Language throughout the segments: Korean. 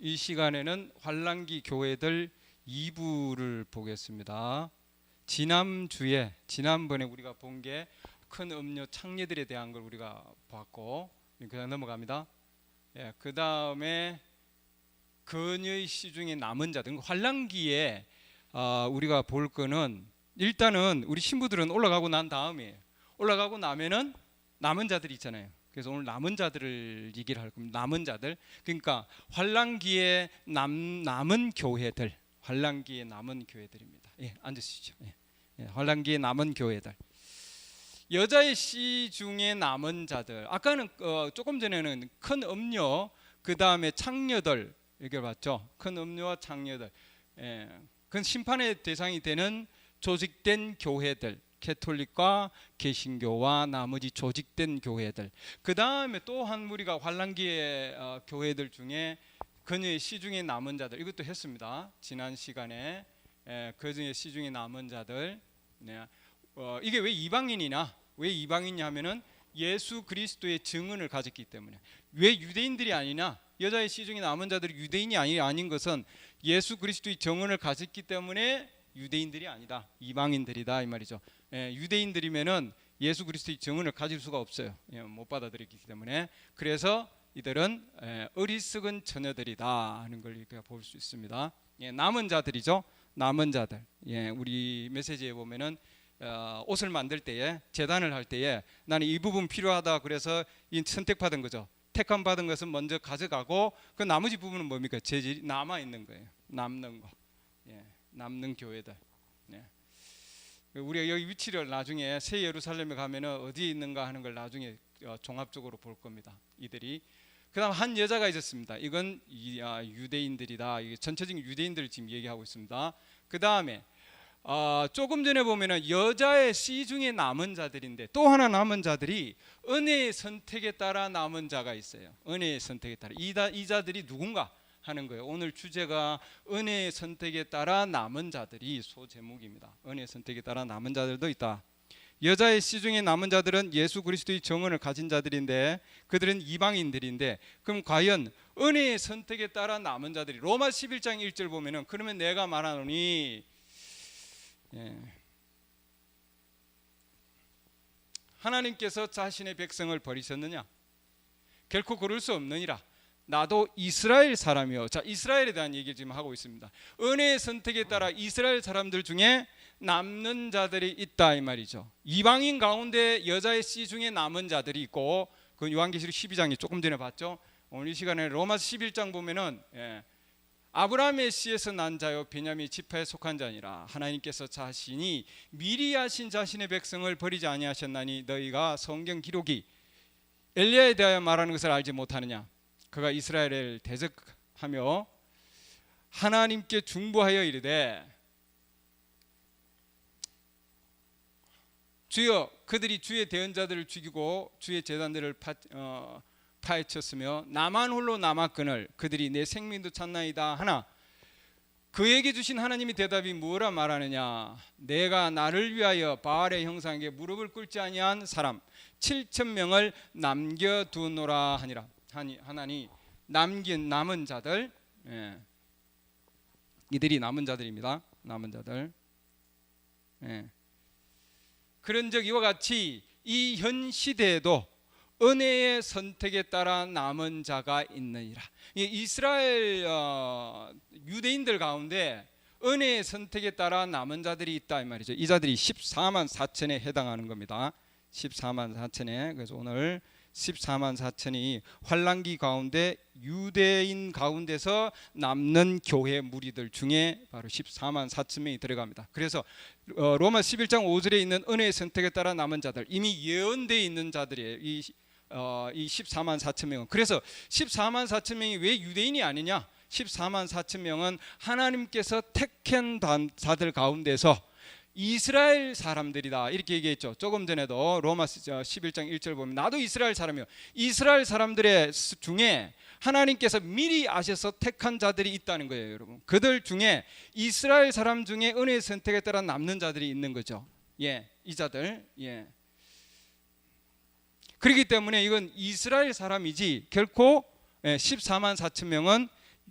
이 시간에는 환란기 교회들 2부를 보겠습니다. 지난번에 우리가 본 게 큰 음료 창녀들에 대한 걸 우리가 봤고, 그냥 넘어갑니다. 그 다음에 그녀의 시중에 남은 자들, 환란기에 우리가 볼 거는 일단은 우리 신부들은 올라가고 난 다음에 올라가고 나면은 남은 자들이 있잖아요. 그래서 오늘 남은 자들을 얘기를 할 겁니다. 남은 자들, 그러니까 환란기에 남은 교회들, 환란기에 남은 교회들입니다. 앉으시죠. 환란기에 남은 교회들, 여자의 씨 중에 남은 자들. 아까는 조금 전에는 큰 음녀, 그 다음에 창녀들 이렇게 봤죠. 큰 음녀와 창녀들. 그건 심판의 대상이 되는 조직된 교회들, 캐톨릭과 개신교와 나머지 조직된 교회들. 그 다음에 또 한 무리가 환란기의 교회들 중에 그녀의 씨 중에 남은 자들, 이것도 했습니다. 지난 시간에 그녀의 씨 중에 남은 자들. 이게 왜 이방인이냐? 왜 이방인이냐 하면은 예수 그리스도의 증언을 가졌기 때문에. 왜 유대인들이 아니냐? 여자의 씨 중에 남은 자들이 유대인이 아닌 것은 예수 그리스도의 증언을 가졌기 때문에 유대인들이 아니다, 이방인들이다 이 말이죠. 유대인들이면은 예수 그리스도의 증언을 가질 수가 없어요. 못 받아들였기 때문에. 그래서 이들은 어리석은 처녀들이다 하는 걸 우리가 볼 수 있습니다. 남은 자들이죠. 남은 자들. 우리 메시지에 보면은 옷을 만들 때에, 제단을 할 때에 나는 이 부분 필요하다 그래서 선택받은 거죠. 택함 받은 것은 먼저 가져가고 그 나머지 부분은 뭡니까? 재질이 남아 있는 거예요. 남는 거. 남는 교회들. 우리가 여기 위치를 나중에 새 예루살렘에 가면은 어디에 있는가 하는 걸 나중에 종합적으로 볼 겁니다. 이들이. 그다음 한 여자가 있었습니다. 이건 유대인들이다. 이게 전체적인 유대인들을 지금 얘기하고 있습니다. 그 다음에 조금 전에 보면은 여자의 씨 중에 남은 자들인데, 또 하나 남은 자들이 은혜의 선택에 따라 남은 자가 있어요. 은혜의 선택에 따라. 이 자들이 누군가 하는 거예요. 오늘 주제가 은혜의 선택에 따라 남은 자들이 소제목입니다. 은혜의 선택에 따라 남은 자들도 있다. 여자의 씨 중에 남은 자들은 예수 그리스도의 정언을 가진 자들인데, 그들은 이방인들인데, 그럼 과연 은혜의 선택에 따라 남은 자들이, 로마 11장 1절 보면은, 그러면 내가 말하노니 하나님께서 자신의 백성을 버리셨느냐? 결코 그럴 수 없느니라. 나도 이스라엘 사람이요. 자, 이스라엘에 대한 얘기를 지금 하고 있습니다. 은혜의 선택에 따라 이스라엘 사람들 중에 남는 자들이 있다 이 말이죠. 이방인 가운데 여자의 씨 중에 남은 자들이 있고, 그 요한계시록 12장이 조금 전에 봤죠. 오늘 이 시간에 로마서 11장 보면은 아브라함의 씨에서 난 자요 베냐민 지파에 속한 자니라. 하나님께서 자신이 미리 하신 자신의 백성을 버리지 아니하셨나니 너희가 성경 기록이 엘리야에 대하여 말하는 것을 알지 못하느냐? 그가 이스라엘을 대적하며 하나님께 중보하여 이르되, 주여 그들이 주의 대언자들을 죽이고 주의 제단들을 파헤쳤으며 나만 홀로 남았거늘 그들이 내 생명도 찾나이다 하나, 그에게 주신 하나님의 대답이 뭐라 말하느냐? 내가 나를 위하여 바알의 형상에게 무릎을 꿇지 아니한 사람 7,000명을 남겨두노라 하니라. 하나니 남은 자들, 이들이 남은 자들입니다. 남은 자들. 그런즉 이와 같이 이 현 시대에도 은혜의 선택에 따라 남은 자가 있느니라. 이스라엘 유대인들 가운데 은혜의 선택에 따라 남은 자들이 있다 이 말이죠. 이 자들이 14만 4천에 해당하는 겁니다. 14만 4천에. 그래서 오늘 14만 4천이 환란기 가운데 유대인 가운데서 남는 교회 무리들 중에 바로 14만 4천 명이 들어갑니다. 그래서 로마 11장 5절에 있는 은혜의 선택에 따라 남은 자들, 이미 예언되어 있는 자들이에요. 이 14만 4천 명은. 그래서 14만 4천 명이 왜 유대인이 아니냐? 14만 4천 명은 하나님께서 택한 자들 가운데서 이스라엘 사람들이다 이렇게 얘기했죠. 조금 전에도 로마 11장 1절 보면 나도 이스라엘 사람이요. 이스라엘 사람들의 중에 하나님께서 미리 아셔서 택한 자들이 있다는 거예요, 여러분. 그들 중에 이스라엘 사람 중에 은혜의 선택에 따라 남는 자들이 있는 거죠. 이 자들. 그렇기 때문에 이건 이스라엘 사람이지 결코 14만 4천 명은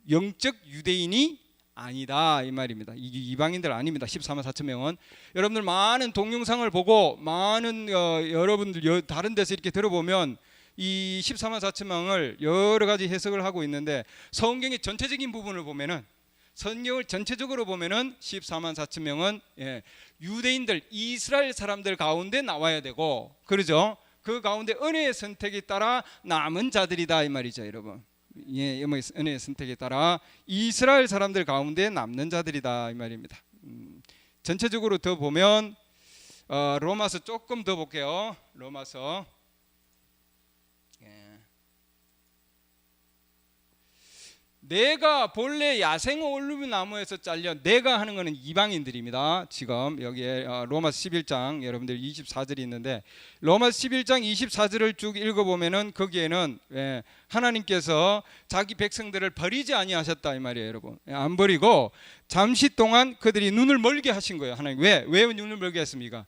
영적 유대인이 아니다 이 말입니다. 이게 이방인들 아닙니다. 14만 4천 명은. 여러분들 많은 동영상을 보고 많은 여러분들 다른 데서 이렇게 들어보면 이 14만 4천 명을 여러 가지 해석을 하고 있는데, 성경의 전체적인 부분을 보면은, 성경을 전체적으로 보면은 14만 4천 명은 유대인들, 이스라엘 사람들 가운데 나와야 되고, 그러죠? 그 가운데 은혜의 선택에 따라 남은 자들이다 이 말이죠, 여러분. 은혜의 선택에 따라 이스라엘 사람들 가운데 남는 자들이다 이 말입니다. 전체적으로 더 보면 로마서 조금 더 볼게요. 로마서 내가 본래 야생 올리브 나무에서 잘려, 내가 하는 것은 이방인들입니다. 지금 여기에 로마서 11장 여러분들 24절이 있는데, 로마서 11장 24절을 쭉 읽어보면은 거기에는 하나님께서 자기 백성들을 버리지 아니하셨다 이 말이에요, 여러분. 안 버리고 잠시 동안 그들이 눈을 멀게 하신 거예요. 하나님 왜 눈을 멀게 했습니까?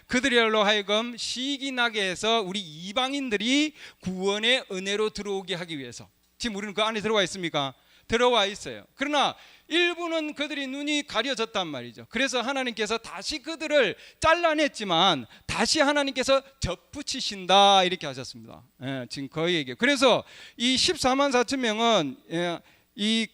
그들로 하여금 시기 나게 해서 우리 이방인들이 구원의 은혜로 들어오게 하기 위해서. 지금 우리는 그 안에 들어와 있습니까? 들어와 있어요. 그러나 일부는 그들이 눈이 가려졌단 말이죠. 그래서 하나님께서 다시 그들을 잘라냈지만 다시 하나님께서 접붙이신다 이렇게 하셨습니다. 지금 거의 얘기해요. 그래서 이 14만 4천 명은 이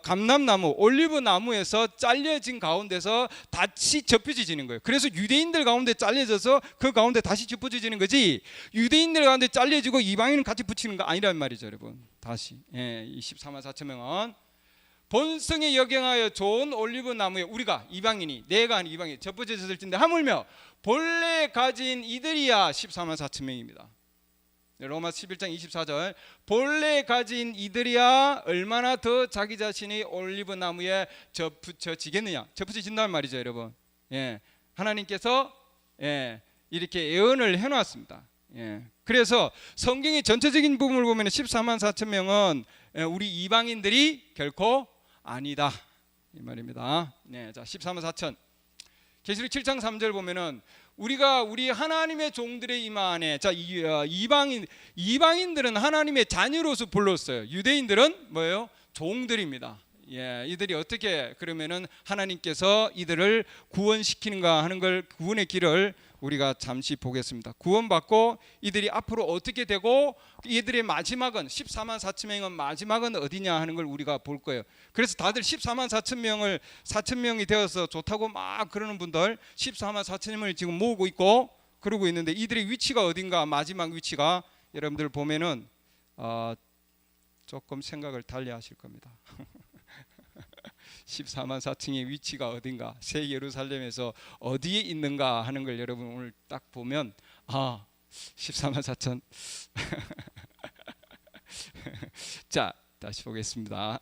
감람나무, 올리브 나무에서 잘려진 가운데서 다시 접혀지는 거예요. 그래서 유대인들 가운데 잘려져서 그 가운데 다시 접혀지는 거지, 유대인들 가운데 잘려지고 이방인은 같이 붙이는 거 아니란 말이죠, 여러분. 다시 이 14만 4천 명은 본성에 역행하여 좋은 올리브 나무에 우리가 이방인이, 내가 아닌 이방인이 접혀졌을 텐데, 하물며 본래 가진 이들이야 14만 4천 명입니다. 로마서 11장 24절, 본래 가진 이들이야 얼마나 더 자기 자신이 올리브 나무에 접붙여지겠느냐. 접붙여진다는 말이죠, 여러분. 하나님께서 이렇게 예언을 해놨습니다. 그래서 성경의 전체적인 부분을 보면 14만 4천 명은 우리 이방인들이 결코 아니다 이 말입니다. 자, 14만 4천. 계시록 7장 3절 보면은 우리가 우리 하나님의 종들의 임하 안에, 자, 이방인들은 하나님의 자녀로서 불렀어요. 유대인들은 뭐예요? 종들입니다. 이들이 어떻게 그러면은 하나님께서 이들을 구원시키는가 하는 걸, 구원의 길을 우리가 잠시 보겠습니다. 구원받고 이들이 앞으로 어떻게 되고 이들의 마지막은 14만 4천 명은 마지막은 어디냐 하는 걸 우리가 볼 거예요. 그래서 다들 14만 4천 명이 되어서 좋다고 막 그러는 분들 14만 4천 명을 지금 모으고 있고 그러고 있는데, 이들의 위치가 어딘가, 마지막 위치가 여러분들 보면은 조금 생각을 달리 하실 겁니다. 14만 4층의 위치가 어딘가, 새 예루살렘에서 어디에 있는가 하는 걸 여러분 오늘 딱 보면 14만 4천. 자, 다시 보겠습니다.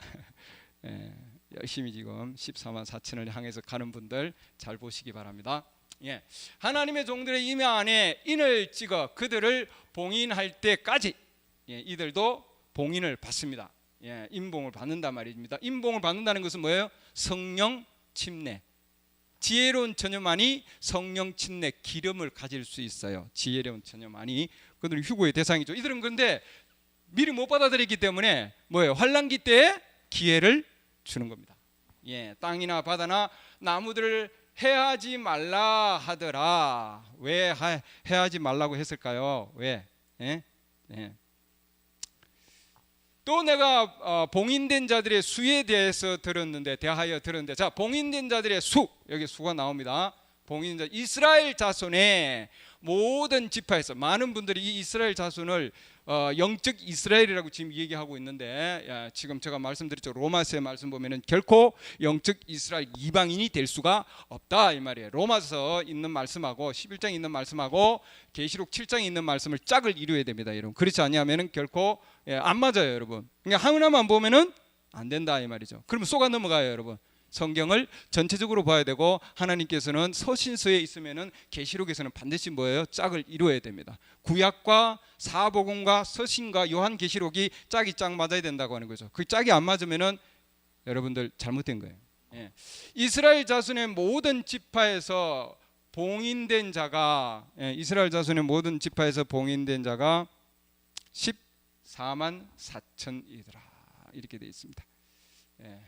열심히 지금 14만 4천을 향해서 가는 분들 잘 보시기 바랍니다. 하나님의 종들의 임해 안에 인을 찍어 그들을 봉인할 때까지 이들도 봉인을 받습니다. 임봉을 받는단 말입니다. 임봉을 받는다는 것은 뭐예요? 성령 침례. 지혜로운 처녀만이 성령 침례 기름을 가질 수 있어요. 지혜로운 처녀만이. 그들은 휴고의 대상이죠. 이들은 그런데 미리 못 받아들였기 때문에 뭐예요? 환난기 때에 기회를 주는 겁니다. 땅이나 바다나 나무들을 해하지 말라 하더라. 왜 해하지 말라고 했을까요? 왜? 또 내가 봉인된 자들의 수에 대하여 들었는데, 자, 봉인된 자들의 수, 여기 수가 나옵니다. 봉인된 자, 이스라엘 자손의 모든 지파에서, 많은 분들이 이 이스라엘 자손을 영적 이스라엘이라고 지금 얘기하고 있는데, 지금 제가 말씀드렸죠. 로마서의 말씀 보면은 결코 영적 이스라엘 이방인이 될 수가 없다 이 말이에요. 로마서 있는 말씀하고 11장에 있는 말씀하고 계시록 7장에 있는 말씀을 짝을 이루어야 됩니다, 여러분. 그렇지 않냐면은 결코 안 맞아요, 여러분. 그러니까 하나만 보면은 안 된다 이 말이죠. 그러면 쏘가 넘어가요, 여러분. 성경을 전체적으로 봐야 되고, 하나님께서는 서신서에 있으면은 계시록에서는 반드시 뭐예요? 짝을 이루어야 됩니다. 구약과 사복음과 서신과 요한계시록이 짝이 짝 맞아야 된다고 하는 거죠. 그 짝이 안 맞으면은 여러분들 잘못된 거예요. 이스라엘 자손의 모든 지파에서 봉인된 자가, 이스라엘 자손의 모든 지파에서 봉인된 자가 14만 4천이더라 이렇게 되어 있습니다. 예.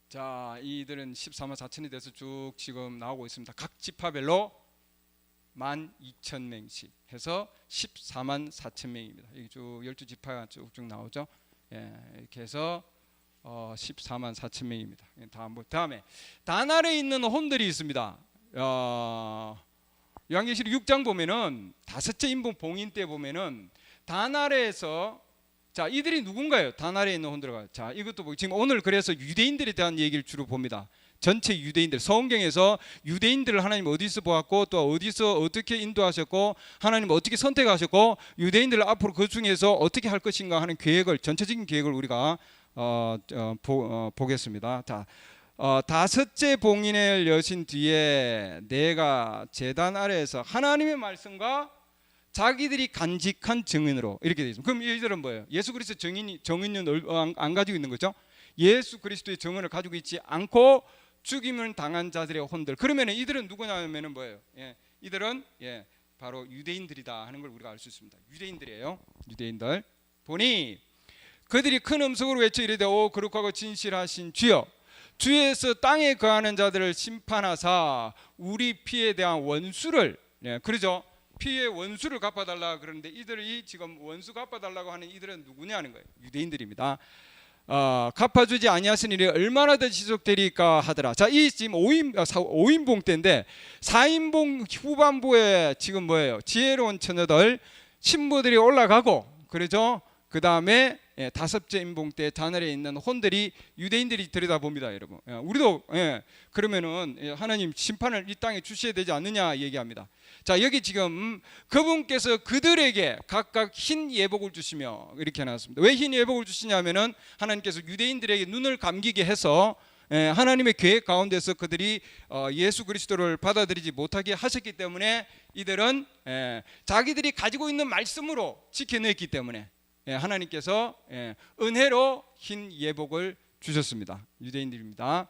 자, 이들은 14만 4천이 돼서 쭉 지금 나오고 있습니다. 각 지파별로 12,000명씩 해서 14만 4천 명입니다. 이게 쭉 12지파가 쭉쭉 나오죠. 예, 이렇게 해서 14만 4천 명입니다. 다음에 단 아래에 있는 혼들이 있습니다. 요한계시록 6장 보면은 다섯째 인봉 봉인 때 보면은 단 아래에서 자, 이들이 누군가요? 단 아래에 있는 혼들과. 자, 이것도 지금 오늘 그래서 유대인들에 대한 얘기를 주로 봅니다. 전체 유대인들, 성경에서 유대인들을 하나님 어디서 보았고 또 어디서 어떻게 인도하셨고 하나님 어떻게 선택하셨고 유대인들을 앞으로 그 중에서 어떻게 할 것인가 하는 계획을, 전체적인 계획을 우리가 보겠습니다. 자, 다섯째 봉인을 여신 뒤에 내가 제단 아래에서 하나님의 말씀과 자기들이 간직한 증인으로 이렇게 되어 있습니다. 그럼 이들은 뭐예요? 예수 그리스도 정인은 안 가지고 있는 거죠. 예수 그리스도의 정인을 가지고 있지 않고 죽임을 당한 자들의 혼들. 그러면 이들은 누구냐면은 뭐예요? 예, 이들은 바로 유대인들이다 하는 걸 우리가 알 수 있습니다. 유대인들이에요. 유대인들. 보니 그들이 큰 음성으로 외쳐 이르되 오 거룩하고 진실하신 주여, 주에서 땅에 거하는 자들을 심판하사 우리 피에 대한 원수를, 그러죠. 피의 원수를 갚아달라 그러는데 이들이 지금 원수 갚아달라고 하는 이들은 누구냐 하는 거예요. 유대인들입니다. 갚아주지 아니하신 일이 얼마나 더 지속되리까 하더라. 자, 이 지금 5인봉 때인데 4인봉 후반부에 지금 뭐예요? 지혜로운 처녀들 신부들이 올라가고 그러죠. 그 다음에 다섯째 인봉 때 하늘에 있는 혼들이 유대인들이 들여다봅니다, 여러분. 우리도 그러면은 하나님 심판을 이 땅에 주셔야 되지 않느냐 얘기합니다. 자, 여기 지금 그분께서 그들에게 각각 흰 예복을 주시며 이렇게 해놨습니다. 왜 흰 예복을 주시냐면은 하나님께서 유대인들에게 눈을 감기게 해서 하나님의 계획 가운데서 그들이 예수 그리스도를 받아들이지 못하게 하셨기 때문에 이들은 자기들이 가지고 있는 말씀으로 지켜냈기 때문에 하나님께서 은혜로 흰 예복을 주셨습니다. 유대인들입니다.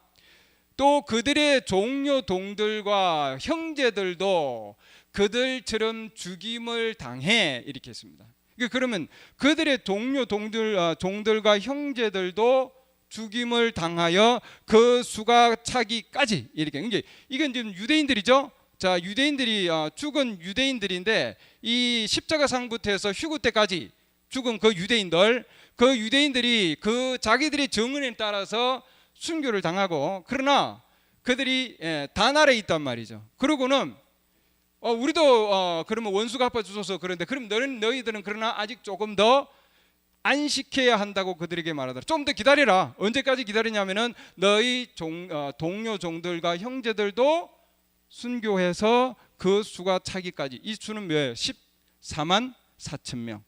또 그들의 종료 동들과 형제들도 그들처럼 죽임을 당해 이렇게 했습니다. 그러면 그들의 동료 종들과 형제들도 죽임을 당하여 그 수가 차기까지 이렇게. 이건 지금 유대인들이죠. 자, 유대인들이 죽은 유대인들인데 이 십자가상부터 해서 휴거 때까지 죽은 그 유대인들이 그 자기들의 정은에 따라서 순교를 당하고 그러나 그들이 단 아래에 있단 말이죠. 그러고는 우리도 그러면 원수 갚아주소서 그런데 그럼 너희들은 그러나 아직 조금 더 안식해야 한다고 그들에게 말하더라. 좀 더 기다려라. 언제까지 기다리냐면은 너희 동료 종들과 형제들도 순교해서 그 수가 차기까지. 이 수는 뭐예요? 14만 4천 명.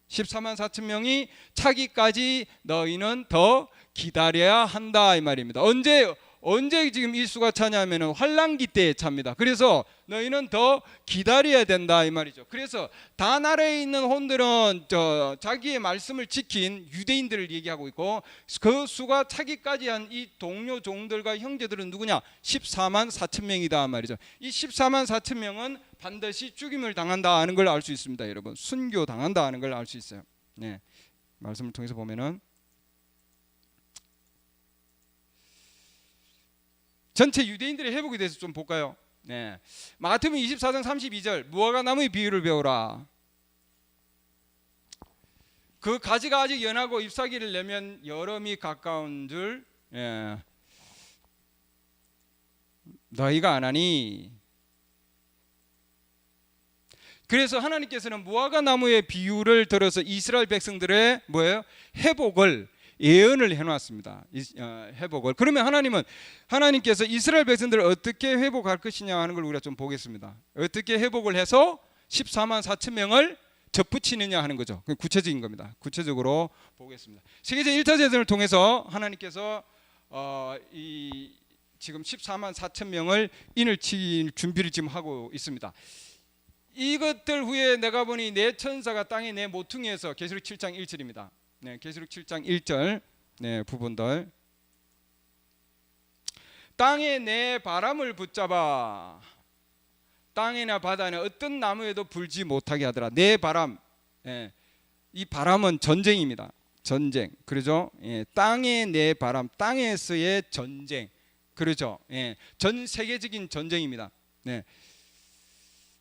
14만 4천 명이 차기까지 너희는 더 기다려야 한다 이 말입니다. 언제 지금 이 수가 차냐면은 환란기 때에 찹니다. 그래서 너희는 더 기다려야 된다 이 말이죠. 그래서 단 아래에 있는 혼들은 자기의 말씀을 지킨 유대인들을 얘기하고 있고 그 수가 차기까지 한 이 동료 종들과 형제들은 누구냐? 14만 4천 명이다 말이죠. 이 14만 4천 명은 반드시 죽임을 당한다 하는 걸 알 수 있습니다, 여러분. 순교 당한다 하는 걸 알 수 있어요. 네, 말씀을 통해서 보면은 전체 유대인들의 회복에 대해서 좀 볼까요? 네, 마태복음 24장 32절 무화과 나무의 비유를 배우라. 그 가지가 아직 연하고 잎사귀를 내면 여름이 가까운 줄 너희가 아나니. 그래서 하나님께서는 무화과 나무의 비유를 들어서 이스라엘 백성들의 뭐예요? 회복을 예언을 해놨습니다. 회복을. 그러면 하나님께서 이스라엘 백성들을 어떻게 회복할 것이냐 하는 걸 우리가 좀 보겠습니다. 어떻게 회복을 해서 14만 4천 명을 접붙이느냐 하는 거죠. 구체적인 겁니다. 구체적으로 보겠습니다. 세계적 1차 대전을 통해서 하나님께서 이 지금 14만 4천 명을 인을 칠 준비를 지금 하고 있습니다. 이것들 후에 내가 보니 내 천사가 땅에 내 모퉁이에서 계시록 7장 1절입니다. 네, 계시록 7장 1절 부분들. 땅에 내 바람을 붙잡아 땅이나 바다나 어떤 나무에도 불지 못하게 하더라. 내 바람. 이 바람은 전쟁입니다. 전쟁. 그러죠? 예, 땅의 내 바람, 땅에서의 전쟁. 그러죠? 예, 전 세계적인 전쟁입니다. 네.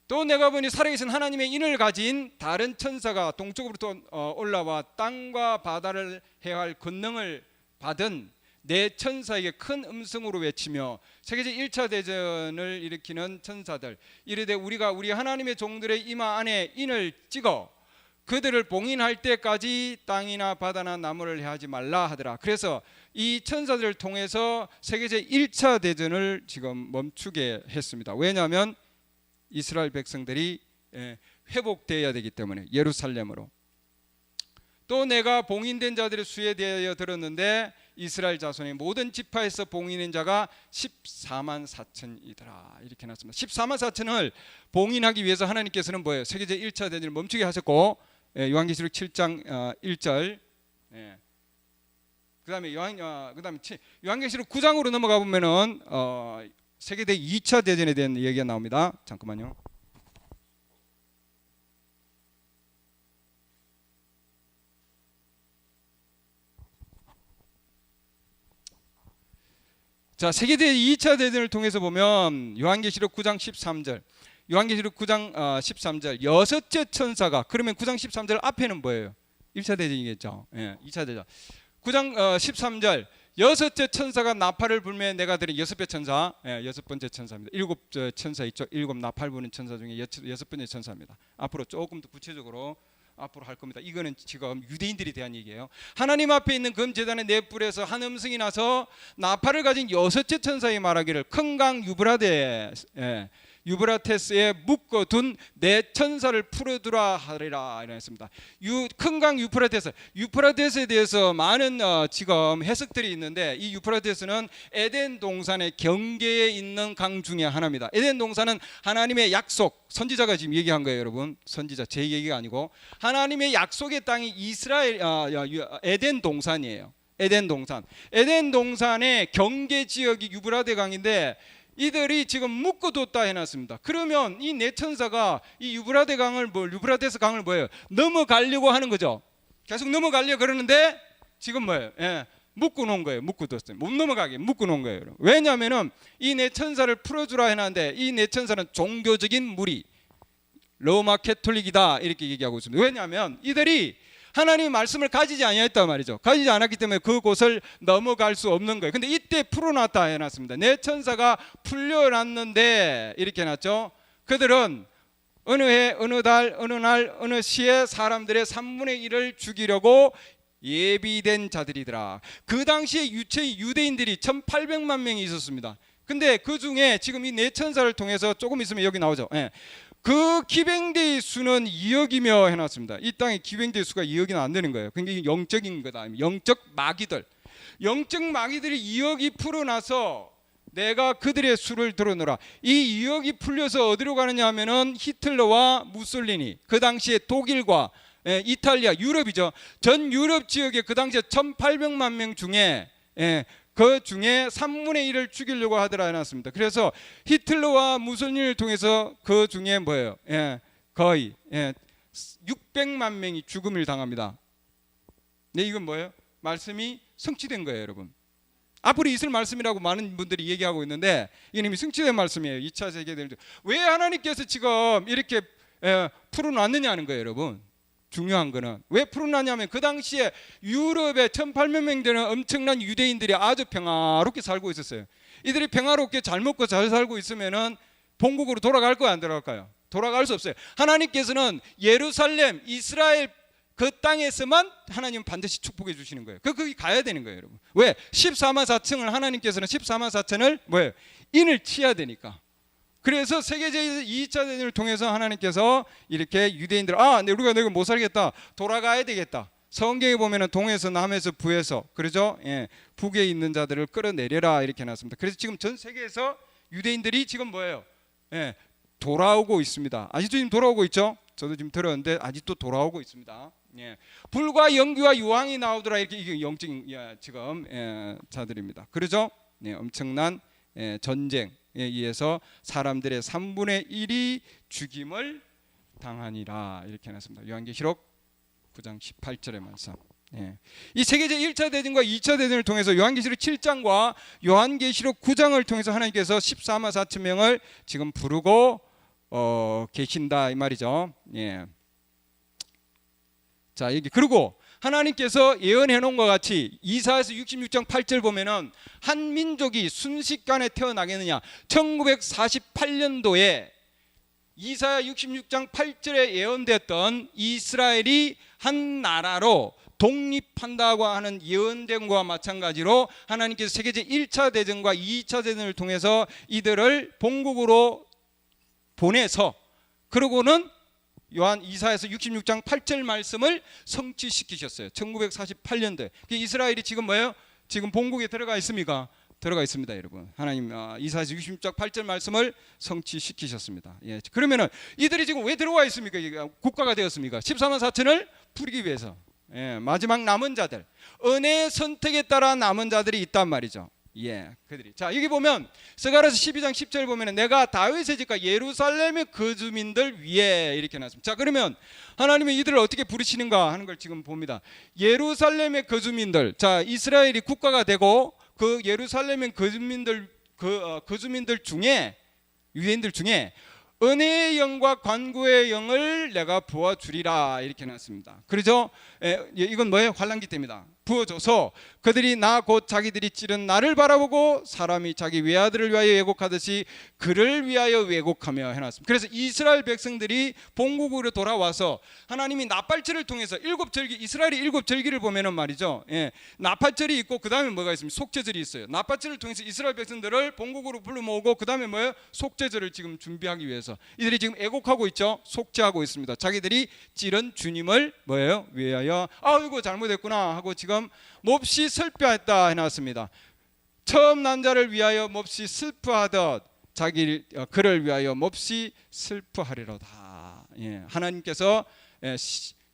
또 내가 보니 살아계신 하나님의 인을 가진 다른 천사가 동쪽으로부터 올라와 땅과 바다를 해할 권능을 받은 네 천사에게 큰 음성으로 외치며 세계적 1차 대전을 일으키는 천사들 이르되 우리가 우리 하나님의 종들의 이마 안에 인을 찍어 그들을 봉인할 때까지 땅이나 바다나 나무를 해하지 말라 하더라. 그래서 이 천사들을 통해서 세계적 1차 대전을 지금 멈추게 했습니다. 왜냐하면 이스라엘 백성들이 회복되어야 되기 때문에 예루살렘으로. 또 내가 봉인된 자들의 수에 대하여 들었는데 이스라엘 자손의 모든 지파에서 봉인된 자가 14만 4천이더라. 이렇게 나왔습니다. 14만 4천을 봉인하기 위해서 하나님께서는 뭐예요? 세계적 1차 대전을 멈추게 하셨고 요한계시록 7장 1절 그다음에 요한계시록 9장으로 넘어가 보면은 세계대 2차 대전에 대한 얘기가 나옵니다. 잠깐만요. 자, 세계대 2차 대전을 통해서 보면 요한계시록 9장 13절 요한계시록 9장 13절 여섯째 천사가 그러면 9장 13절 앞에는 뭐예요? 1차 대전이겠죠. 예, 2차 대전 9장 13절 여섯째 천사가 나팔을 불매 내가 들은 여섯 배 천사, 여섯 번째 천사입니다. 일곱 천사 있죠. 일곱 나팔 부는 천사 중에 여섯 번째 천사입니다. 앞으로 조금 더 구체적으로 앞으로 할 겁니다. 이거는 지금 유대인들에 대한 얘기예요. 하나님 앞에 있는 금 제단의 네 뿔에서 한 음성이 나서 나팔을 가진 여섯째 천사의 말하기를 큰 강 유브라테스에 묶어둔 네 천사를 풀어두라 하리라 이랬습니다. 큰 강 유프라테스에 대해서 많은 지금 해석들이 있는데 이 유프라테스는 에덴 동산의 경계에 있는 강 중에 하나입니다. 에덴 동산은 하나님의 약속, 선지자가 지금 얘기한 거예요, 여러분. 선지자 제 얘기가 아니고 하나님의 약속의 땅이 이스라엘 에덴 동산이에요. 에덴 동산의 경계 지역이 유브라데 강인데 이들이 지금 묶어뒀다 해놨습니다. 그러면 이 네 천사가 이 유브라데스 강을 뭐예요? 넘어가려고 하는 거죠. 계속 넘어가려고 그러는데 지금 뭐예요? 묶어놓은 거예요. 묶어뒀어요. 못 넘어가게 묶어놓은 거예요. 왜냐하면은 이 네 천사를 풀어주라 해놨는데 이 네 천사는 종교적인 무리, 로마 캐톨릭이다 이렇게 얘기하고 있습니다. 왜냐하면 이들이 하나님의 말씀을 가지지 아니했단 말이죠. 가지지 않았기 때문에 그곳을 넘어갈 수 없는 거예요. 근데 이때 풀어놨다 해놨습니다. 네 천사가 풀려났는데 이렇게 해놨죠. 그들은 어느 해, 어느 달, 어느 날, 어느 시에 사람들의 3분의 1을 죽이려고 예비된 자들이더라. 그 당시에 유대인들이 1800만 명이 있었습니다. 근데 그 중에 지금 이 네 천사를 통해서 조금 있으면 여기 나오죠. 그 기병대의 수는 2억이며 해놨습니다. 이 땅에 기병대의 수가 2억이나 안 되는 거예요. 그러니까 영적인 거다. 영적 마귀들이 2억이 풀어나서 내가 그들의 수를 들어놓으라. 이 2억이 풀려서 어디로 가느냐 하면은 히틀러와 무솔리니, 그 당시에 독일과 이탈리아, 유럽이죠. 전 유럽 지역에 그 당시에 1800만 명 중에 그 중에 3분의 1을 죽이려고 하더라 해놨습니다. 그래서 히틀러와 무솔리니를 통해서 그 중에 뭐예요? 거의 600만 명이 죽음을 당합니다. 네, 이건 뭐예요? 말씀이 성취된 거예요, 여러분. 앞으로 있을 말씀이라고 많은 분들이 얘기하고 있는데 이건 이미 성취된 말씀이에요. 2차 세계대전. 왜 하나님께서 지금 이렇게 풀어놨느냐는 거예요, 여러분. 중요한 거는 왜 풀어놨냐면 그 당시에 유럽에 1800명 되는 엄청난 유대인들이 아주 평화롭게 살고 있었어요. 이들이 평화롭게 잘 먹고 잘 살고 있으면은 본국으로 돌아갈 거야, 안 돌아갈까요? 돌아갈 수 없어요. 하나님께서는 예루살렘, 이스라엘 그 땅에서만 하나님은 반드시 축복해 주시는 거예요. 거기 가야 되는 거예요, 여러분. 왜? 14만 4천을 하나님께서는 14만 4천을 뭐예요? 인을 치야 되니까. 그래서 세계적 2차 대전을 통해서 하나님께서 이렇게 유대인들 우리가 내가 못 살겠다, 돌아가야 되겠다. 성경에 보면은 동에서 남에서 부에서, 그러죠? 북에 있는 자들을 끌어내려라 이렇게 해놨습니다. 그래서 지금 전 세계에서 유대인들이 지금 뭐예요? 돌아오고 있습니다. 아직도 지금 돌아오고 있죠? 저도 지금 들었는데 아직도 돌아오고 있습니다. 불과 연기와 유황이 나오더라, 이게 영적인 지금 자들입니다. 그러죠? 엄청난 전쟁에 의해서 사람들의 3분의 1이 죽임을 당하니라 이렇게 해놨습니다. 요한계시록 9장 18절의 말씀. 예. 이 세계제 1차 대전과 2차 대전을 통해서 요한계시록 7장과 요한계시록 9장을 통해서 하나님께서 14만 4천 명을 지금 부르고 계신다 이 말이죠. 예. 자, 여기 그리고 하나님께서 예언해 놓은 것 같이 이사야서 66장 8절 보면은 한 민족이 순식간에 태어나겠느냐. 1948년도에 이사야 66장 8절에 예언됐던 이스라엘이 한 나라로 독립한다고 하는 예언된 것과 마찬가지로 하나님께서 세계제 1차 대전과 2차 대전을 통해서 이들을 본국으로 보내서 그러고는 요한 이사야서 66장 8절 말씀을 성취시키셨어요. 1948년도에. 이스라엘이 지금 뭐예요? 지금 본국에 들어가 있습니까? 들어가 있습니다, 여러분. 하나님 이사야서 66장 8절 말씀을 성취시키셨습니다. 예. 그러면은 이들이 지금 왜 들어와 있습니까? 국가가 되었습니까? 14만 4천을 부리기 위해서. 예, 마지막 남은 자들, 은혜의 선택에 따라 남은 자들이 있단 말이죠. 예, 그들이. 자, 여기 보면 스가랴서 12장 10절 보면 내가 다윗의 집과 예루살렘의 거주민들 위에 이렇게 나왔습니다. 자, 그러면 하나님이 이들을 어떻게 부르시는가 하는 걸 지금 봅니다. 예루살렘의 거주민들, 자, 이스라엘이 국가가 되고 그 예루살렘의 거주민들 중에 유대인들 중에 은혜의 영과 관구의 영을 내가 부어주리라 이렇게 해놨습니다. 그렇죠? 이건 뭐예요? 환난기 때입니다. 부어줘서 그들이 나 곧 자기들이 찌른 나를 바라보고 사람이 자기 외아들을 위하여 왜곡하듯이 그를 위하여 왜곡하며 해놨습니다. 그래서 이스라엘 백성들이 본국으로 돌아와서 하나님이 나팔절을 통해서 일곱 절기, 이스라엘의 일곱 절기를 보면은 말이죠. 예, 나팔절이 있고 그 다음에 뭐가 있습니까? 속죄절이 있어요. 나팔절을 통해서 이스라엘 백성들을 본국으로 불러 모으고 그 다음에 뭐예요? 속죄절을 지금 준비하기 위해서 이들이 지금 애곡하고 있죠. 속죄하고 있습니다. 자기들이 찌른 주님을 뭐예요? 위하여 아이고 잘못했구나 하고 지금 몹시 슬퍼했다 해놨습니다. 처음 난 자를 위하여 몹시 슬퍼하듯 그를 위하여 몹시 슬퍼하리로다. 예, 하나님께서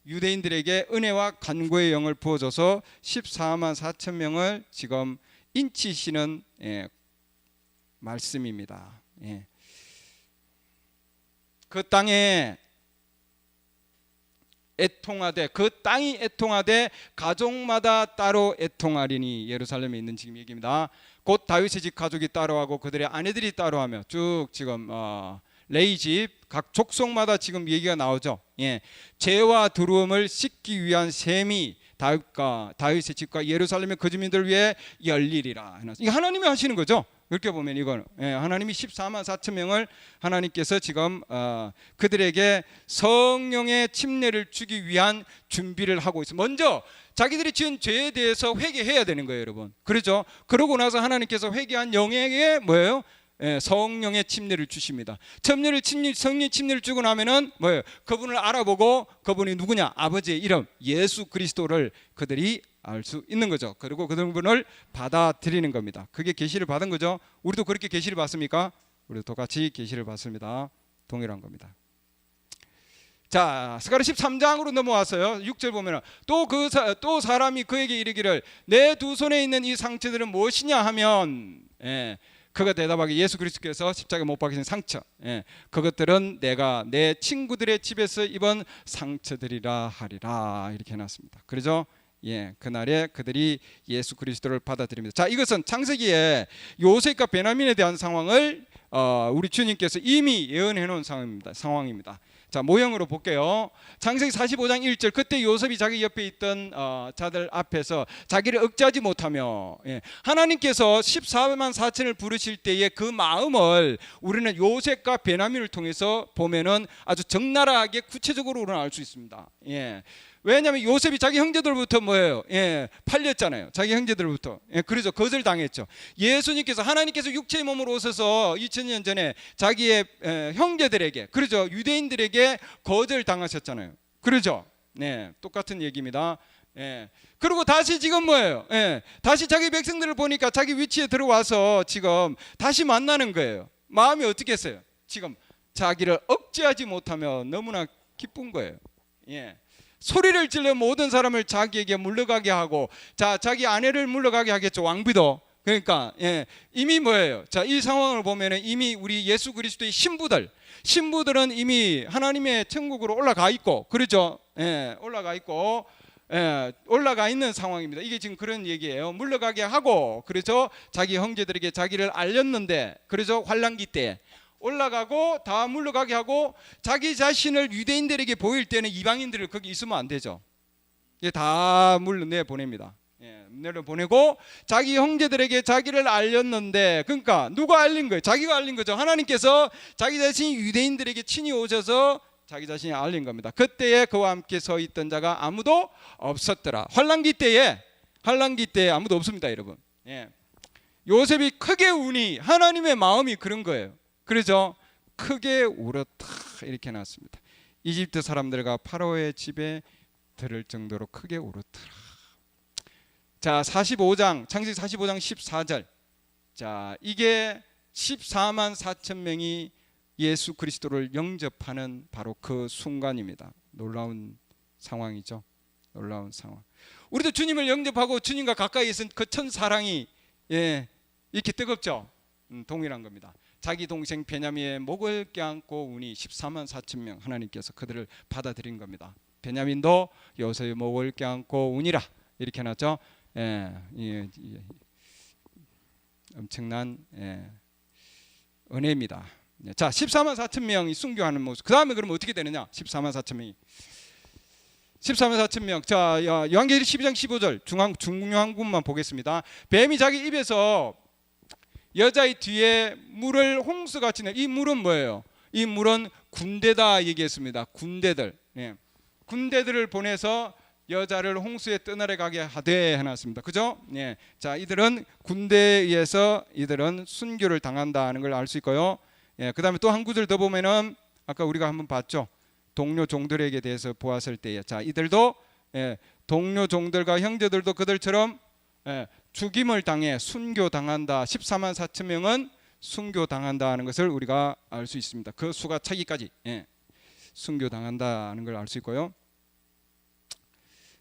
유대인들에게 은혜와 간구의 영을 부어줘서 14만 4천 명을 지금 인치시는 말씀입니다. 예. 그 땅에 애통하되 그 땅이 애통하되 가족마다 따로 애통하리니 예루살렘에 있는 지금 얘기입니다. 곧 다윗의 집 가족이 따로하고 그들의 아내들이 따로하며 쭉 지금 레위 집 각 족속마다 지금 얘기가 나오죠. 예, 죄와 두려움을 씻기 위한 셈이 다윗의 집과 예루살렘의 거주민들 위해 열리리라. 이게 하나님이 하시는 거죠. 그렇게 보면 이건 하나님이 14만 4천 명을 하나님께서 지금 그들에게 성령의 침례를 주기 위한 준비를 하고 있어요. 먼저 자기들이 지은 죄에 대해서 회개해야 되는 거예요, 여러분. 그렇죠? 그러고 나서 하나님께서 회개한 영에게 뭐예요? 성령의 침례를 주십니다. 성령 침례를 주고 나면은 뭐예요? 그분을 알아보고 그분이 누구냐? 아버지의 이름 예수 그리스도를 그들이 알 수 있는 거죠. 그리고 그분을 받아들이는 겁니다. 그게 계시를 받은 거죠. 우리도 그렇게 계시를 받습니까? 우리도 똑같이 계시를 받습니다. 동일한 겁니다. 자, 스가랴 13장으로 넘어왔어요. 6절 보면 또 사람이 그에게 이르기를 내 두 손에 있는 이 상처들은 무엇이냐 하면 그가 대답하기 예수 그리스도께서 십자가에 못 박히신 상처, 그것들은 내가 내 친구들의 집에서 입은 상처들이라 하리라 이렇게 해놨습니다. 그렇죠? 예, 그날에 그들이 예수 그리스도를 받아들입니다. 자, 이것은 창세기에 요셉과 베냐민에 대한 상황을 우리 주님께서 이미 예언해 놓은 상황입니다. 자, 모형으로 볼게요. 창세기 45장 1절 그때 요셉이 자기 옆에 있던 자들 앞에서 자기를 억제하지 못하며 하나님께서 14만 4천을 부르실 때의 그 마음을 우리는 요셉과 베냐민을 통해서 보면은 아주 적나라하게 구체적으로 우리는 알 수 있습니다. 예. 왜냐하면 요셉이 자기 형제들부터 뭐예요? 팔렸잖아요. 자기 형제들부터. 그래서 거절당했죠. 예수님께서 하나님께서 육체의 몸으로 오셔서 2000년 전에 자기의 형제들에게, 그렇죠? 유대인들에게 거절당하셨잖아요. 그렇죠? 네, 똑같은 얘기입니다. 그리고 다시 지금 뭐예요? 다시 자기 백성들을 보니까 자기 위치에 들어와서 지금 다시 만나는 거예요. 마음이 어떻게 했어요? 지금 자기를 억제하지 못하며 너무나 기쁜 거예요. 소리를 질러 모든 사람을 자기에게 물러가게 하고, 자, 자기 아내를 물러가게 하겠죠. 왕비도. 그러니까 이미 뭐예요? 자, 이 상황을 보면은 이미 우리 예수 그리스도의 신부들은 이미 하나님의 천국으로 올라가 있고, 그렇죠? 올라가 있고, 올라가 있는 상황입니다. 이게 지금 그런 얘기예요. 물러가게 하고, 그래서 자기 형제들에게 자기를 알렸는데, 그래서 환란기 때 올라가고 다 물러가게 하고, 자기 자신을 유대인들에게 보일 때는 이방인들을 거기 있으면 안 되죠. 이게 다 물러내 보냅니다. 내려 보내고 자기 형제들에게 자기를 알렸는데, 그러니까 누가 알린 거예요? 자기가 알린 거죠. 하나님께서 자기 자신이 유대인들에게 친히 오셔서 자기 자신이 알린 겁니다. 그때에 그와 함께 서 있던 자가 아무도 없었더라. 환란기 때에 아무도 없습니다, 여러분. 요셉이 크게 우니 하나님의 마음이 그런 거예요. 그래서 크게 울었다 이렇게 나왔습니다. 이집트 사람들과 파라오의 집에 들을 정도로 크게 울었더라. 자, 45장 창세기 45장 14절. 자, 이게 14만 4천 명이 예수 그리스도를 영접하는 바로 그 순간입니다. 놀라운 상황이죠. 놀라운 상황. 우리도 주님을 영접하고 주님과 가까이 있은 그 천 사랑이 이렇게 뜨겁죠. 동일한 겁니다. 자기 동생 베냐민의 목을 껴안고 우니 14만 4천 명 하나님께서 그들을 받아들인 겁니다. 베냐민도 요셉의 목을 껴안고 우니라 이렇게 해놨죠. 엄청난 은혜입니다. 자, 14만 4천 명이 순교하는 모습. 그 다음에 그러면 어떻게 되느냐? 14만 4천 명이 14만 4천 명. 자, 요한계시록 12장 15절 중요한 부분만 보겠습니다. 뱀이 자기 입에서 여자의 뒤에 물을 홍수같이 내. 이 물은 뭐예요? 이 물은 군대다 얘기했습니다. 군대들. 군대들을 보내서 여자를 홍수에 떠나려 가게 하되 해놨습니다. 그죠? 자, 이들은 군대에 의해서 이들은 순교를 당한다는 걸 알 수 있고요. 그 다음에 또 한 구절 더 보면은 아까 우리가 한번 봤죠. 동료 종들에게 대해서 보았을 때에, 자, 이들도 동료 종들과 형제들도 그들처럼 죽임을 당해 순교 당한다. 14만 4천 명은 순교 당한다는 것을 우리가 알 수 있습니다. 그 수가 차기까지 순교 당한다는 걸 알 수 있고요.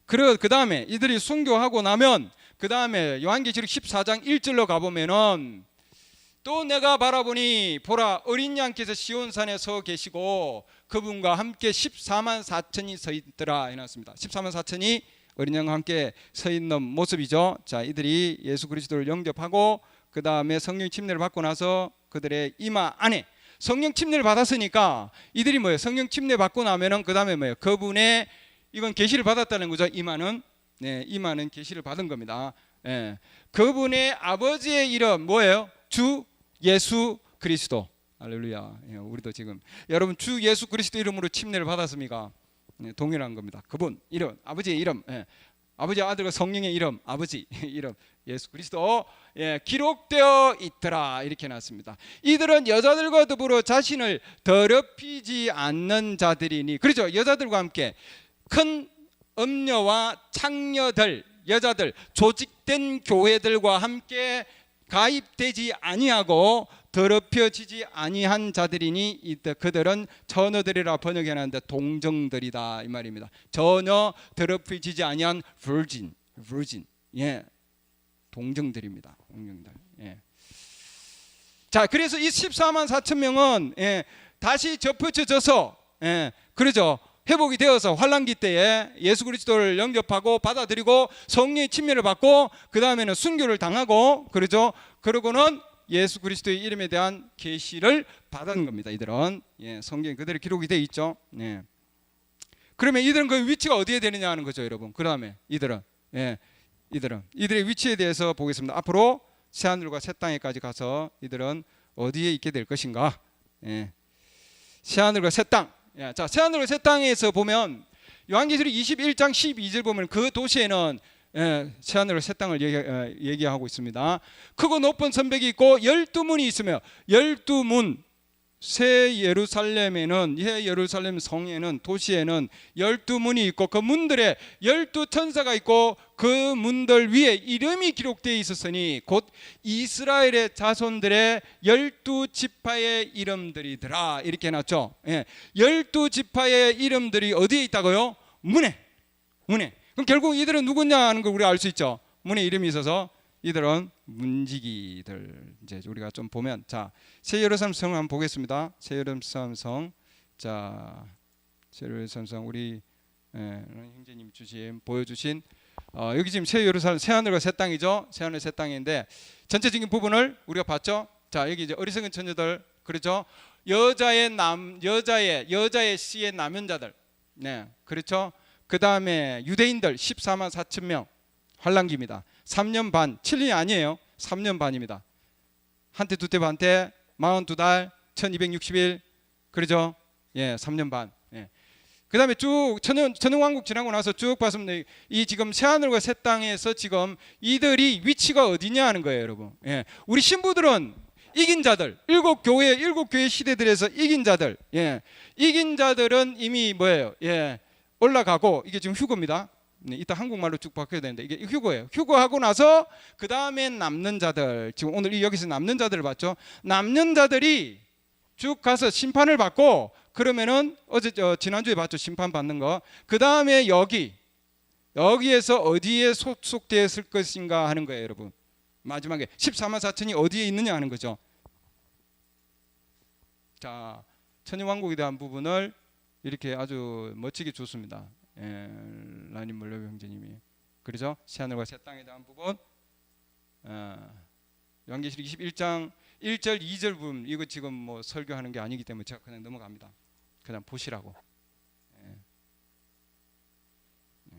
그 다음에 이들이 순교하고 나면 그 다음에 요한계시록 14장 1절로 가보면은 또 내가 바라보니 보라 어린 양께서 시온산에 서 계시고 그분과 함께 14만 4천이 서 있더라 해놨습니다. 14만 4천이 어린 양과 함께 서 있는 모습이죠. 자, 이들이 예수 그리스도를 영접하고 그 다음에 성령 침례를 받고 나서 그들의 이마 안에 성령 침례를 받았으니까 이들이 뭐예요? 성령 침례 받고 나면은 그 다음에 뭐예요? 그분의 이건 계시를 받았다는 거죠. 이마는 이마는 계시를 받은 겁니다. 그분의 아버지의 이름 뭐예요? 주 예수 그리스도. 할렐루야. 우리도 지금 여러분 주 예수 그리스도 이름으로 침례를 받았습니까? 동일한 겁니다. 그분 이름, 아버지의 이름, 아버지 아들과 성령의 이름, 아버지 이름 예수 그리스도 기록되어 있더라 이렇게 놨습니다. 이들은 여자들과 더불어 자신을 더럽히지 않는 자들이니, 그렇죠? 여자들과 함께 큰 음녀와 창녀들, 여자들, 조직된 교회들과 함께 가입되지 아니하고 더럽혀지지 아니한 자들이니 그들은 처녀들이라 번역해놨는데 동정들이다 이 말입니다. 전혀 더럽혀지지 아니한 virgin, 동정들입니다. 동정들. 자, 그래서 이 14만 4천 명은 다시 접혀져서 그러죠. 회복이 되어서 환란기 때에 예수 그리스도를 영접하고 받아들이고 성령의 침례를 받고 그 다음에는 순교를 당하고 그러죠. 그러고는 예수 그리스도의 이름에 대한 계시를 받은 겁니다. 이들은 성경에 그대로 기록이 되어 있죠. 그러면 이들은 그 위치가 어디에 되느냐 하는 거죠, 여러분. 그 다음에 이들은 이들의 위치에 대해서 보겠습니다. 앞으로 새 하늘과 새 땅에까지 가서 이들은 어디에 있게 될 것인가? 새 하늘과 새 땅. 자, 새 하늘과 새 땅에서 보면 요한계시록 21장 12절 보면 그 도시에는 새 하늘과 새 땅을 얘기하고 있습니다. 크고 높은 선벽이 있고 12문이 있으며 12문, 새 예루살렘에는, 새 예루살렘 성에는, 도시에는 12문이 있고 그 문들에 12천사가 있고 그 문들 위에 이름이 기록되어 있었으니 곧 이스라엘의 자손들의 12지파의 이름들이더라 이렇게 해놨죠. 12지파의 이름들이 어디에 있다고요? 문에. 그럼 결국 이들은 누구냐 하는 걸 우리가 알 수 있죠. 문에 이름이 있어서 이들은 문지기들. 이제 우리가 좀 보면, 자, 새 예루살렘 성 한번 보겠습니다. 새 예루살렘 성. 자, 새 예루살렘 성 우리 형제님 보여주신 여기 지금 새 예루살렘 새 하늘과 새 땅이죠. 새 하늘 새 땅인데 전체적인 부분을 우리가 봤죠. 자 여기 이제 어리석은 처녀들 그렇죠. 여자의 씨의 남연자들 네 그렇죠. 그 다음에 유대인들 14만 4천 명 환란기입니다. 3년 반 7년이 아니에요. 3년 반입니다. 한때 두때 반때 42달 1260일 그렇죠. 예 3년 반. 예. 그 다음에 쭉 천연왕국 지나고 나서 쭉 봤으면 이 지금 새하늘과 새 땅에서 지금 이들이 위치가 어디냐 하는 거예요 여러분. 예. 우리 신부들은 이긴 자들 일곱 교회 시대들에서 이긴 자들 예. 이긴 자들은 이미 뭐예요 예. 올라가고 이게 지금 휴거입니다. 네, 이따 한국말로 쭉 바꿔야 되는데 이게 휴거예요. 휴거하고 나서 그 다음에 남는 자들 지금 오늘 여기서 남는 자들을 봤죠. 남는 자들이 쭉 가서 심판을 받고 그러면은 어제 지난주에 봤죠. 심판 받는 거. 그 다음에 여기에서 어디에 속속되었을 것인가 하는 거예요 여러분. 마지막에 14만 4천이 어디에 있느냐 하는 거죠. 자 천연왕국에 대한 부분을 이렇게 아주 멋지게 줬습니다. 예, 라님 물레 형제님이 그렇죠. 새하늘과 새 땅에 대한 부분 요한계시록 21장 1절 2절 부분 이거 지금 뭐 설교하는 게 아니기 때문에 제가 그냥 넘어갑니다. 그냥 보시라고. 예. 예.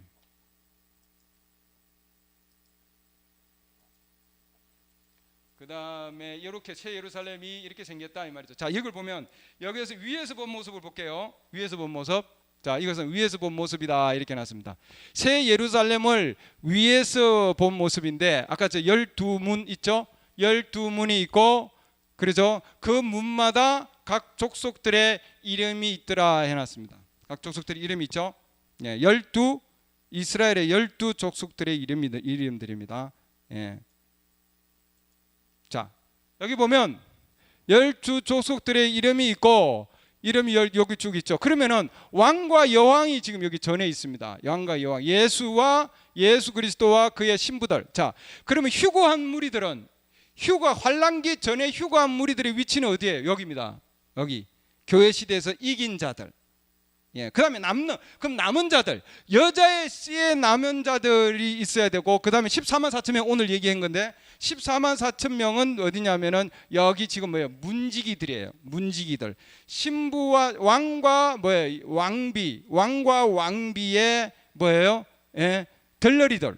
그 다음에 이렇게 새 예루살렘이 이렇게 생겼다 이 말이죠. 자 이걸 보면 여기에서 위에서 본 모습을 볼게요. 위에서 본 모습. 자 이것은 위에서 본 모습이다 이렇게 놨습니다. 새 예루살렘을 위에서 본 모습인데 아까 저 12문 있죠. 12문이 있고 그렇죠. 그 문마다 각 족속들의 이름이 있더라 해놨습니다. 각 족속들의 이름이 있죠. 예, 이스라엘의 12족속들의 이름들입니다. 예. 자 여기 보면 12족속들의 이름이 있고 이름이 여기 쭉 있죠. 그러면은 왕과 여왕이 지금 여기 전에 있습니다. 왕과 여왕 예수 그리스도와 그의 신부들. 자 그러면 휴거한 무리들은 환란기 전에 휴거한 무리들의 위치는 어디예요? 여기입니다. 여기 교회 시대에서 이긴 자들. 예, 그다음에 남은 자들 여자의 씨의 남은 자들이 있어야 되고 그다음에 14만 4천 명 오늘 얘기한 건데 14만 4천 명은 어디냐면은 여기 지금 뭐예요? 문지기들이에요. 문지기들. 신부와 왕과 왕과 왕비의 뭐예요? 예, 덜러리들.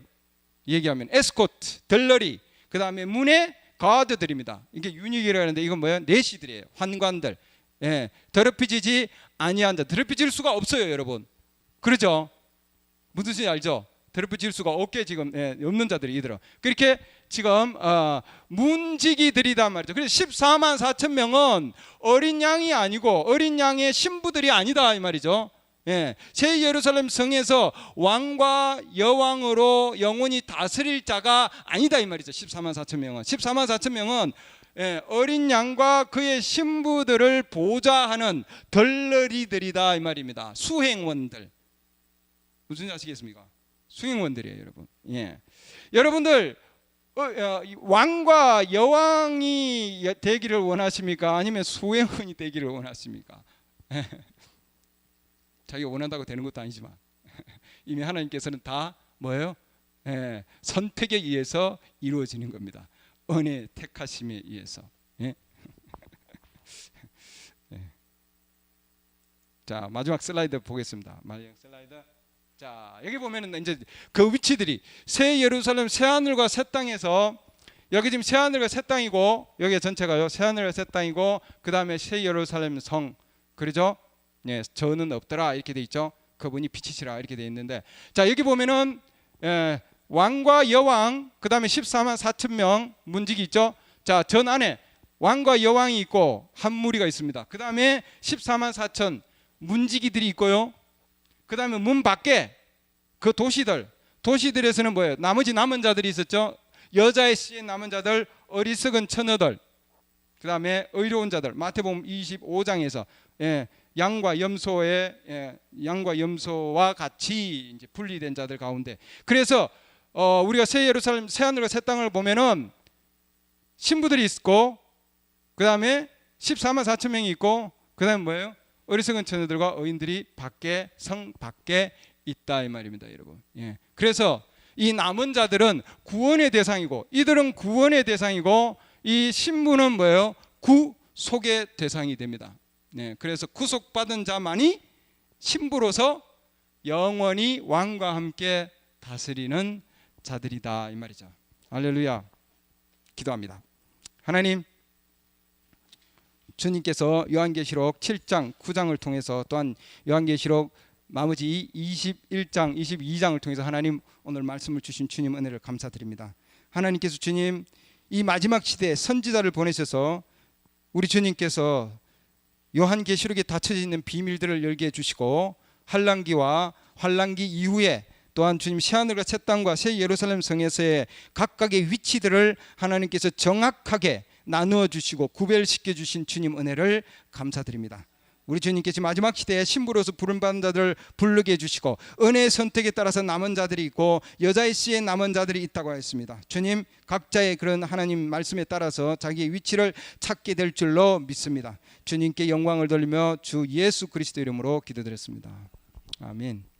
얘기하면 에스코트, 덜러리. 그다음에 문의 가드들입니다. 이게 유닉이라고 하는데 이건 뭐예요? 내시들이에요. 환관들. 예, 더럽히지지 아니한 자. 더럽혀질 수가 없어요 여러분. 그렇죠? 무슨 뜻인지 알죠? 더럽혀질 수가 없게 지금 없는 자들이 이들은 그렇게 지금 문지기들이단 말이죠. 그래서 14만 4천 명은 어린 양이 아니고 어린 양의 신부들이 아니다 이 말이죠. 예, 새 예루살렘 성에서 왕과 여왕으로 영원히 다스릴 자가 아니다 이 말이죠. 14만 4천 명은 14만 4천 명은 예, 어린 양과 그의 신부들을 보좌하는 덜러리들이다 이 말입니다. 수행원들. 무슨 아시겠습니까? 수행원들이에요 여러분. 예. 여러분들 왕과 여왕이 되기를 원하십니까? 아니면 수행원이 되기를 원하십니까? 자기가 원한다고 되는 것도 아니지만 이미 하나님께서는 다 뭐예요? 예, 선택에 의해서 이루어지는 겁니다. 은혜 택하심에 의해서. 예? 예. 자 마지막 슬라이드 보겠습니다. 마지막 슬라이드. 자 여기 보면은 이제 그 위치들이 새 예루살렘 새 하늘과 새 땅에서 여기 지금 새 하늘과 새 땅이고 여기 전체가요 새 하늘과 새 땅이고 그 다음에 새 예루살렘 성 그러죠? 예, 저는 없더라 이렇게 돼 있죠. 그분이 빛이시라 이렇게 돼 있는데 자 여기 보면은 왕과 여왕 그 다음에 14만 4천 명 문지기 있죠. 자 전 안에 왕과 여왕이 있고 한 무리가 있습니다. 그 다음에 14만 4천 문지기들이 있고요. 그 다음에 문 밖에 그 도시들에서는 뭐예요? 나머지 남은 자들이 있었죠. 여자의 씨의 남은 자들 어리석은 처녀들 그 다음에 의로운 자들 마태복음 25장에서 양과 염소와 같이 이제 분리된 자들 가운데 그래서 우리가 새 예루살렘 새 하늘과 새 땅을 보면은 신부들이 있고 그 다음에 14만 4천 명이 있고 그 다음에 뭐예요? 어리석은 처녀들과 의인들이 성 밖에 있다 이 말입니다, 여러분. 예. 그래서 이 남은 자들은 구원의 대상이고, 이들은 구원의 대상이고, 이 신부는 뭐예요? 구속의 대상이 됩니다. 네, 그래서 구속받은 자만이 신부로서 영원히 왕과 함께 다스리는 자들이다 이 말이죠. 할렐루야. 기도합니다. 하나님, 주님께서 요한계시록 7장 9장을 통해서, 또한 요한계시록 나머지 21장 22장을 통해서 하나님 오늘 말씀을 주신 주님 은혜를 감사드립니다. 하나님께서 주님 이 마지막 시대에 선지자를 보내셔서 우리 주님께서 요한계시록에 닫혀져 있는 비밀들을 열게 해주시고, 환란기와 환란기 이후에 또한 주님 새하늘과 새 땅과 새 예루살렘 성에서의 각각의 위치들을 하나님께서 정확하게 나누어 주시고 구별시켜 주신 주님 은혜를 감사드립니다. 우리 주님께서 마지막 시대에 신부로서 부름받은 자들을 부르게 해주시고, 은혜의 선택에 따라서 남은 자들이 있고 여자의 씨에 남은 자들이 있다고 하였습니다. 주님, 각자의 그런 하나님 말씀에 따라서 자기의 위치를 찾게 될 줄로 믿습니다. 주님께 영광을 돌리며 주 예수 그리스도 이름으로 기도드렸습니다. 아멘.